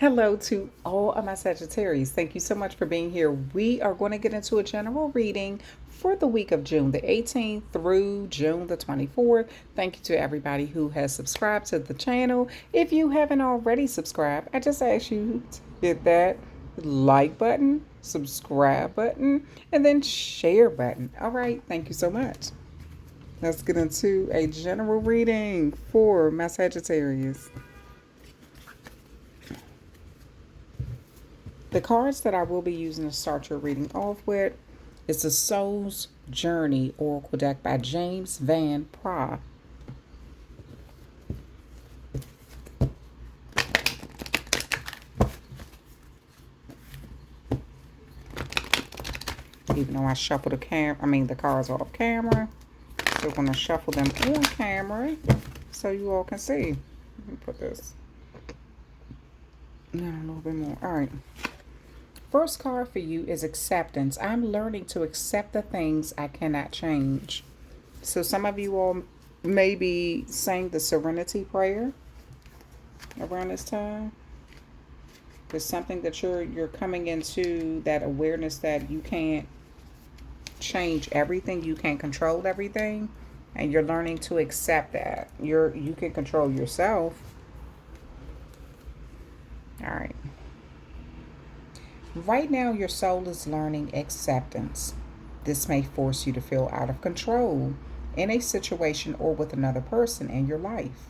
Hello to all of my Sagittarius. Thank you so much for being here. We are going to get into a general reading for the week of June the 18th through June the 24th. Thank you to everybody who has subscribed to the channel. If you haven't already subscribed, I just ask you to hit that like button, subscribe button, and then share button. All right, thank you so much. Let's get into a general reading for my Sagittarius. The cards that I will be using to start your reading off with is the Soul's Journey Oracle deck by James Van Praagh. Even though I shuffle the cards off camera, still going to shuffle them on camera so you all can see. Let me put this in a little bit more. All right. First card for you is acceptance. I'm learning to accept the things I cannot change. So some of you all may be saying the serenity prayer around this time. There's something that you're coming into, that awareness that you can't change everything, you can't control everything, and you're learning to accept that. You can control yourself. All right. Right now, your soul is learning acceptance. This may force you to feel out of control in a situation or with another person in your life.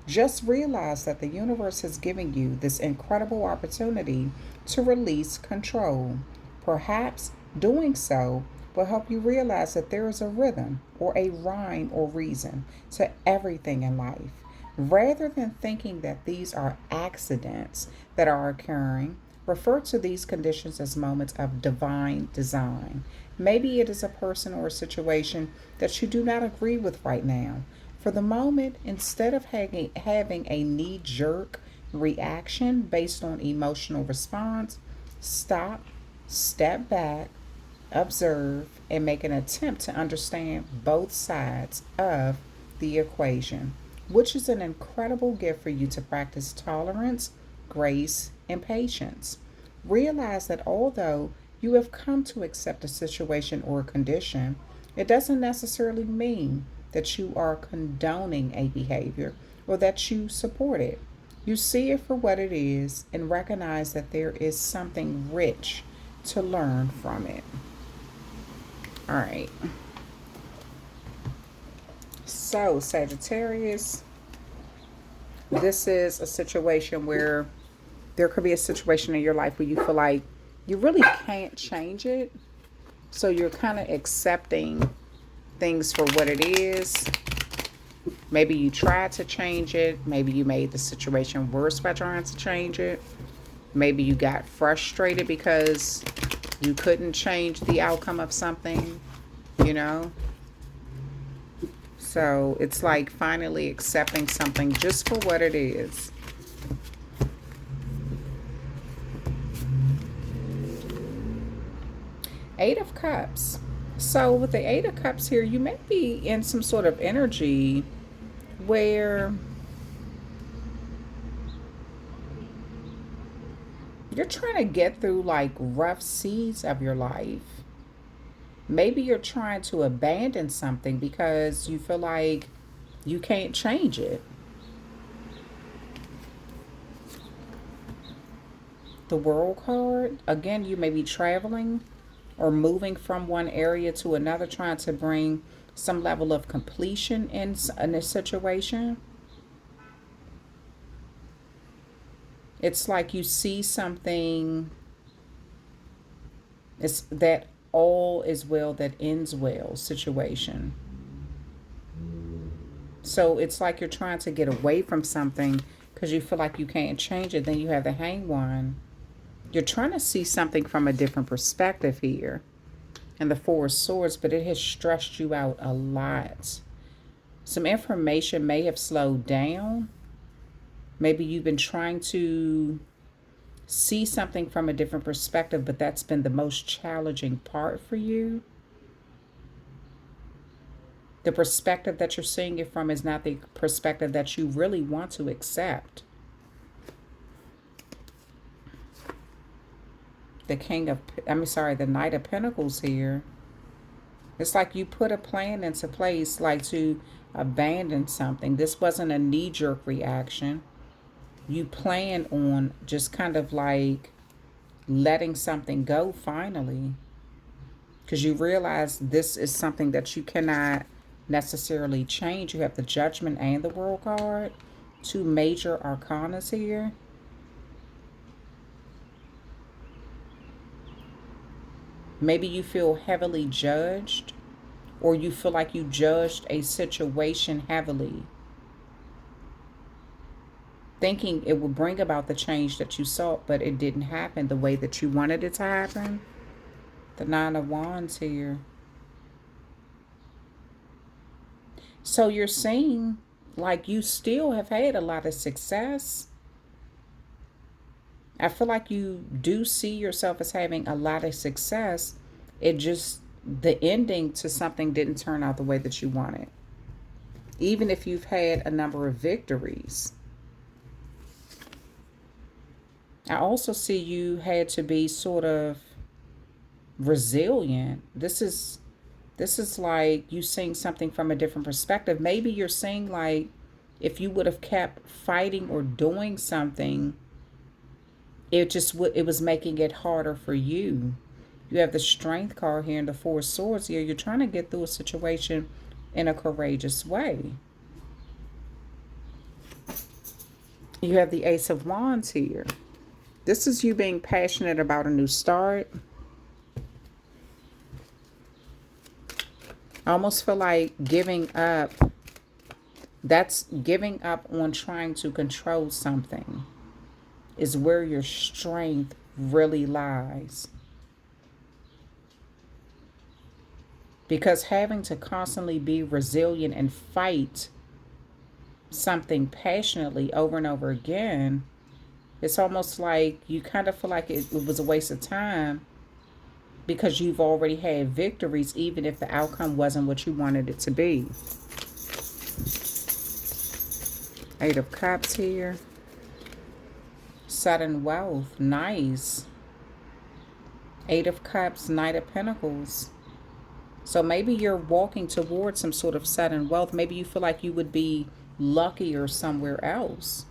Just realize that the universe has given you this incredible opportunity to release control. Perhaps doing so will help you realize that there is a rhythm or a rhyme or reason to everything in life. Rather than thinking that these are accidents that are occurring, refer to these conditions as moments of divine design. Maybe it is a person or a situation that you do not agree with right now. For the moment, instead of having a knee-jerk reaction based on emotional response, stop, step back, observe, and make an attempt to understand both sides of the equation, which is an incredible gift for you to practice tolerance, grace, and patience. Realize that although you have come to accept a situation or a condition, it doesn't necessarily mean that you are condoning a behavior or that you support it. You see it for what it is and recognize that there is something rich to learn from it. All right. So, Sagittarius, this is a situation where there could be a situation in your life where you feel like you really can't change it. So you're kind of accepting things for what it is. Maybe you tried to change it. Maybe you made the situation worse by trying to change it. Maybe you got frustrated because you couldn't change the outcome of something, you know. So it's like finally accepting something just for what it is. Eight of Cups. So with the Eight of Cups here, you may be in some sort of energy where you're trying to get through like rough seas of your life. Maybe you're trying to abandon something because you feel like you can't change it. The World card, again, you may be traveling or moving from one area to another, trying to bring some level of completion in this situation. It's like you see something, it's that all is well that ends well situation. So it's like you're trying to get away from something because you feel like you can't change it. Then you have the Hanged One. You're trying to see something from a different perspective here. And the Four of Swords, but it has stressed you out a lot. Some information may have slowed down. Maybe you've been trying to see something from a different perspective, but that's been the most challenging part for you. The perspective that you're seeing it from is not the perspective that you really want to accept. the Knight of Pentacles here. It's like you put a plan into place, like to abandon something. This wasn't a knee-jerk reaction. You plan on just kind of like letting something go finally, because you realize this is something that you cannot necessarily change. You have the Judgment and the World card, two major arcanas here. Maybe you feel heavily judged, or you feel like you judged a situation heavily, thinking it would bring about the change that you sought, but it didn't happen the way that you wanted it to happen. The Nine of Wands here. So you're seeing like you still have had a lot of success. I feel like you do see yourself as having a lot of success. It just, the ending to something didn't turn out the way that you wanted. Even if you've had a number of victories. I also see you had to be sort of resilient. This is like you seeing something from a different perspective. Maybe you're seeing like if you would have kept fighting or doing something, it was making it harder for you. You have the Strength card here and the Four of Swords here. You're trying to get through a situation in a courageous way. You have the Ace of Wands here. This is you being passionate about a new start. I almost feel like giving up. That's giving up on trying to control something is where your strength really lies. Because having to constantly be resilient and fight something passionately over and over again, it's almost like you kind of feel like it was a waste of time, because you've already had victories, even if the outcome wasn't what you wanted it to be. Eight of Cups here. Sudden wealth. Nice. Eight of Cups, Knight of Pentacles. So maybe you're walking towards some sort of sudden wealth. Maybe you feel like you would be luckier somewhere else.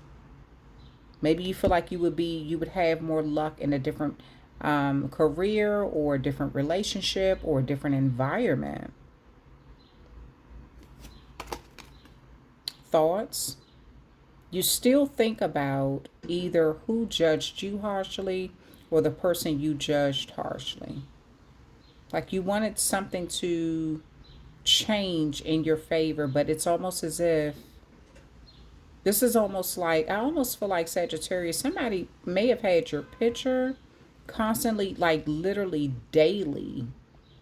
Maybe you feel like you would have more luck in a different career, or a different relationship, or a different environment. Thoughts. You still think about either who judged you harshly or the person you judged harshly. Like you wanted something to change in your favor, but it's almost as if this is almost like, I almost feel like Sagittarius, somebody may have had your picture constantly, like literally daily,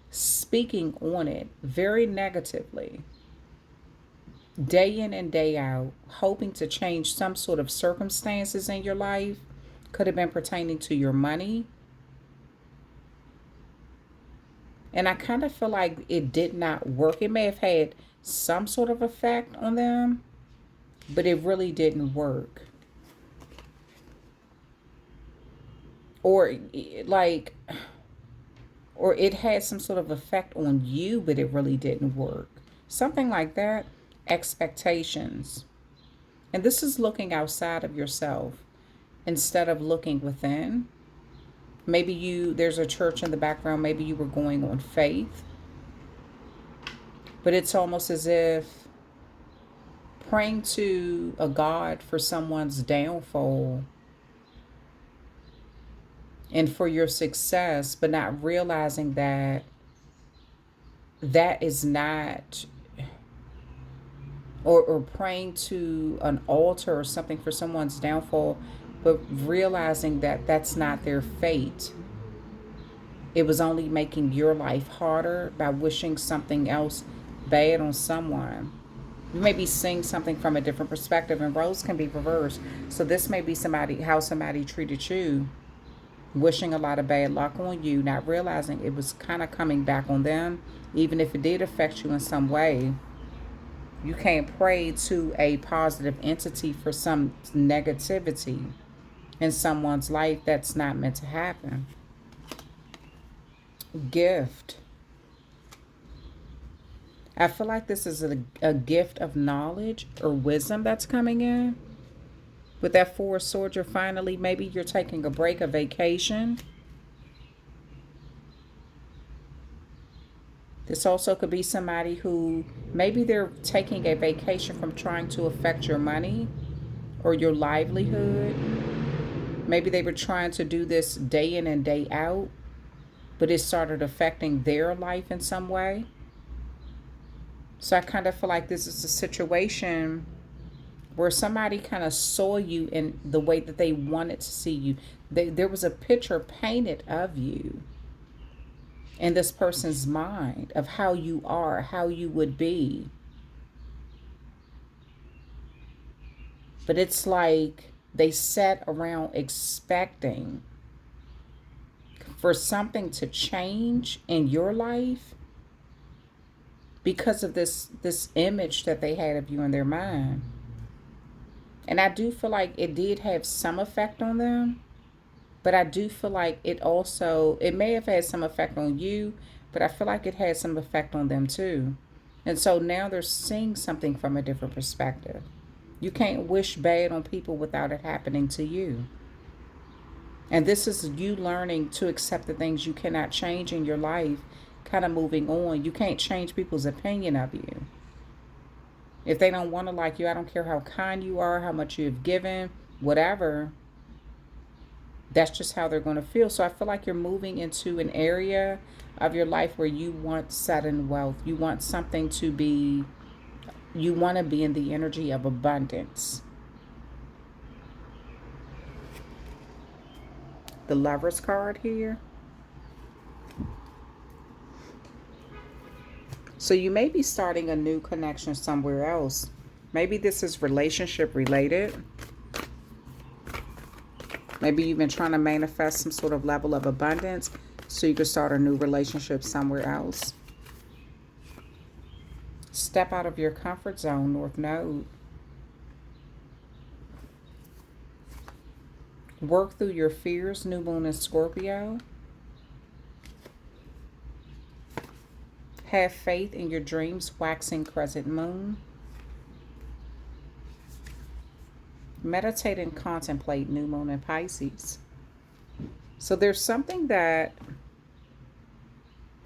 speaking on it very negatively. Day in and day out, hoping to change some sort of circumstances in your life. Could have been pertaining to your money. And I kind of feel like it did not work. It may have had some sort of effect on them, but it really didn't work. Or it had some sort of effect on you, but it really didn't work. Something like that. Expectations. And this is looking outside of yourself instead of looking within. Maybe there's a church in the background. Maybe you were going on faith. But it's almost as if praying to a God for someone's downfall and for your success, but not realizing that that is not, or praying to an altar or something for someone's downfall, but realizing that that's not their fate. It was only making your life harder by wishing something else bad on someone. You may be seeing something from a different perspective, and roles can be reversed. So this may be how somebody treated you, wishing a lot of bad luck on you, not realizing it was kind of coming back on them, even if it did affect you in some way. You can't pray to a positive entity for some negativity in someone's life. That's not meant to happen. Gift. I feel like this is a gift of knowledge or wisdom that's coming in. With that Four of Swords, you're finally, maybe you're taking a break, a vacation. This also could be somebody who maybe they're taking a vacation from trying to affect your money or your livelihood. Maybe they were trying to do this day in and day out, but it started affecting their life in some way. So I kind of feel like this is a situation where somebody kind of saw you in the way that they wanted to see you. There was a picture painted of you in this person's mind of how you are, how you would be. But it's like they sat around expecting for something to change in your life because of this image that they had of you in their mind. And I do feel like it did have some effect on them, but I do feel like it may have had some effect on you, but I feel like it had some effect on them too. And so now they're seeing something from a different perspective. You can't wish bad on people without it happening to you. And this is you learning to accept the things you cannot change in your life, kind of moving on. You can't change people's opinion of you. If they don't want to like you, I don't care how kind you are, how much you have given, whatever. That's just how they're going to feel. So I feel like you're moving into an area of your life where you want sudden wealth. You want something to be, you want to be in the energy of abundance. The Lover's card here. So you may be starting a new connection somewhere else. Maybe this is relationship related. Maybe you've been trying to manifest some sort of level of abundance so you can start a new relationship somewhere else. Step out of your comfort zone, North Node. Work through your fears, New Moon in Scorpio. Have faith in your dreams, Waxing Crescent Moon. Meditate and contemplate, New Moon in Pisces. So there's something that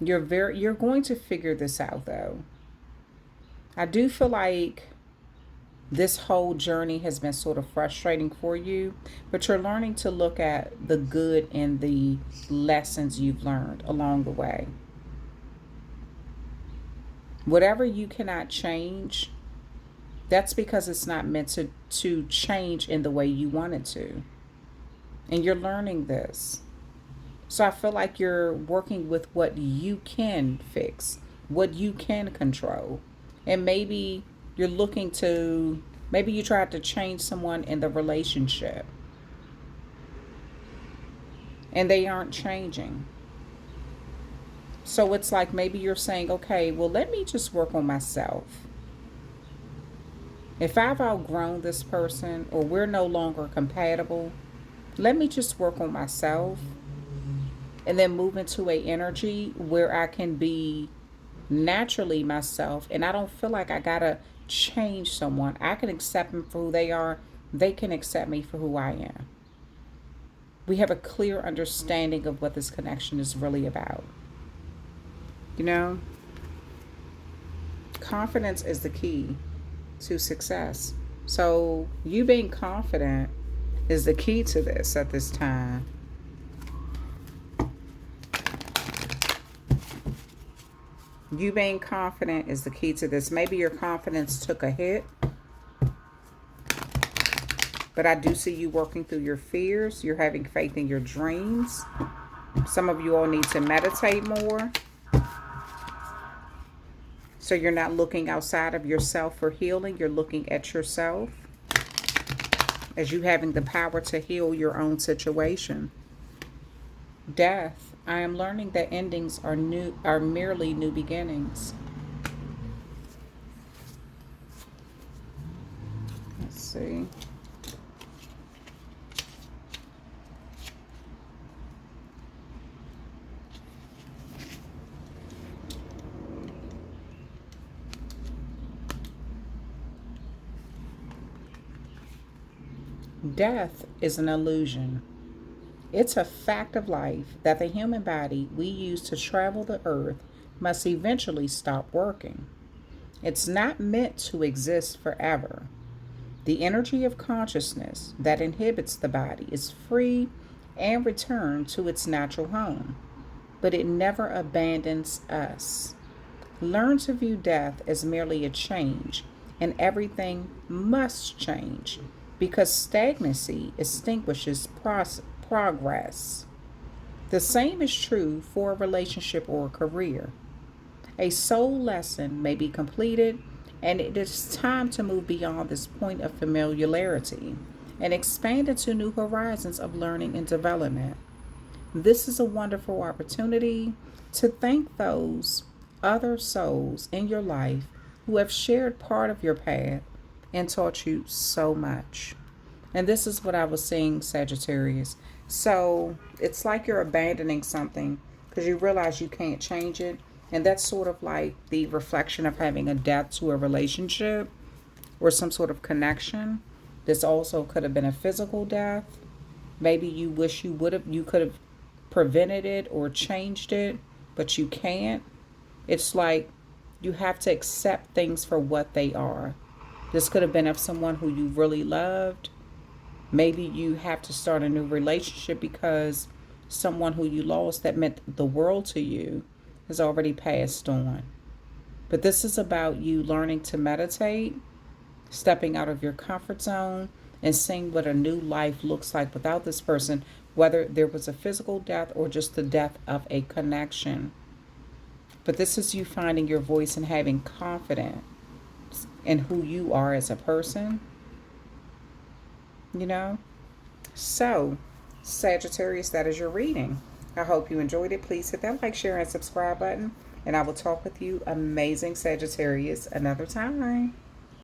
you're going to figure this out though. I do feel like this whole journey has been sort of frustrating for you, but you're learning to look at the good and the lessons you've learned along the way. Whatever you cannot change, that's because it's not meant to change in the way you want it to. And you're learning this. So I feel like you're working with what you can fix, what you can control. And maybe you're looking to, maybe you tried to change someone in the relationship and they aren't changing. So it's like maybe you're saying, okay, well, let me just work on myself. If I've outgrown this person or we're no longer compatible, let me just work on myself and then move into a energy where I can be naturally myself and I don't feel like I gotta change someone. I can accept them for who they are. They can accept me for who I am. We have a clear understanding of what this connection is really about. You know, confidence is the key to success. So you being confident is the key to this at this time. You being confident is the key to this. Maybe your confidence took a hit, but I do see you working through your fears. You're having faith in your dreams. Some of you all need to meditate more, so you're not looking outside of yourself for healing. You're looking at yourself as you having the power to heal your own situation. Death. I am learning that endings are merely new beginnings. Let's see. Death is an illusion. It's a fact of life that the human body we use to travel the earth must eventually stop working. It's not meant to exist forever. The energy of consciousness that inhabits the body is free and returned to its natural home, but it never abandons us. Learn to view death as merely a change, and everything must change because stagnancy extinguishes progress. The same is true for a relationship or a career. A soul lesson may be completed, and it is time to move beyond this point of familiarity and expand into new horizons of learning and development. This is a wonderful opportunity to thank those other souls in your life who have shared part of your path and taught you so much. And this is what I was saying, Sagittarius. So it's like you're abandoning something because you realize you can't change it. And that's sort of like the reflection of having a death to a relationship or some sort of connection. This also could have been a physical death. Maybe you wish you could have prevented it or changed it, but you can't. It's like you have to accept things for what they are. This could have been of someone who you really loved. Maybe you have to start a new relationship because someone who you lost that meant the world to you has already passed on. But this is about you learning to meditate, stepping out of your comfort zone, and seeing what a new life looks like without this person, whether there was a physical death or just the death of a connection. But this is you finding your voice and having confidence in who you are as a person, you know? So, Sagittarius, that is your reading. I hope you enjoyed it. Please hit that like, share, and subscribe button. And I will talk with you, amazing Sagittarius, another time.